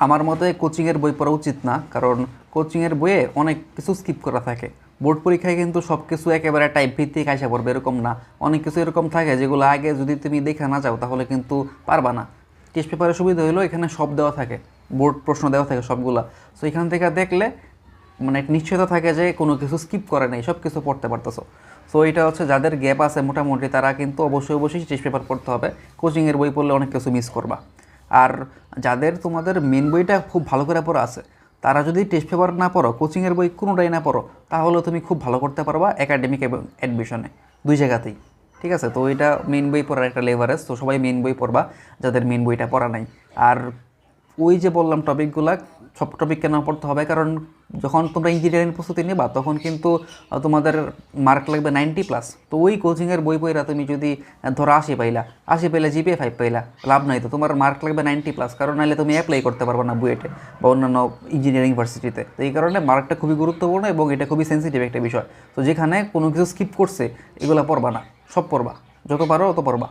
আমার মতে কোচিংয়ের বই পড়া উচিত না, কারণ কোচিংয়ের বইয়ে অনেক কিছু স্কিপ করা থাকে। বোর্ড পরীক্ষায় কিন্তু সব কিছু একেবারে টাইপ ভিত্তিক আইসা পড়বে এরকম না, অনেক কিছু এরকম থাকে যেগুলো আগে যদি তুমি দেখে না যাও তাহলে কিন্তু পারবা না। টেস্ট পেপারের সুবিধা হলো এখানে সব দেওয়া থাকে, বোর্ড প্রশ্ন দেওয়া থাকে সবগুলা। সো এখান থেকে দেখলে মানে একটা নিশ্চয়তা থাকে যে কোনো কিছু স্কিপ করে নেই, সব কিছু পড়তে পারতেছো। সো এটা হচ্ছে যাদের গ্যাপ আছে মোটামুটি তারা কিন্তু অবশ্যই অবশ্যই টেস্ট পেপার পড়তে হবে, কোচিংয়ের বই পড়লে অনেক কিছু মিস করবা। আর যাদের তোমাদের মেন বইটা খুব ভালো করে পড়া আছে তারা যদি টেস্ট পেপার না পড়ো, কোচিংয়ের বই কোনোটাই না পড়ো, তাহলে তুমি খুব ভালো করতে পারবা একাডেমিক এবং অ্যাডমিশনে, দুই জায়গাতেই। ঠিক আছে, তো এটা মেন বই পড়ার একটা লেভারেজ। তো সবাই মেন বই পড়বা যাদের মেন বইটা পড়া নাই। আর ওই যে বললাম টপিকগুলা, সব টপিক কেন পড়তে হবে, কারণ যখন তোমরা ইঞ্জিনিয়ারিং প্রস্তুতি নেবা তখন কিন্তু তোমাদের মার্ক লাগবে 90+। তো ওই কোচিংয়ের বই পড়া তুমি যদি ধরো 80 পাইলা, 80 পাইলে জিপিএ 5 পাইলা, লাভ নাই তো, তোমার মার্ক লাগবে 90+, কারণ নাহলে তুমি অ্যাপ্লাই করতে পারবে না বুয়েটে বা অন্যান্য ইঞ্জিনিয়ারিং ইউনিভার্সিটিতে। তো এই কারণে মার্কটা খুবই গুরুত্বপূর্ণ এবং এটা খুবই সেন্সিটিভ একটা বিষয়। তো যেখানে কোনো কিছু স্কিপ করছে এগুলো পড়বা না, সব পড়বা, যত পারো তত পড়বা।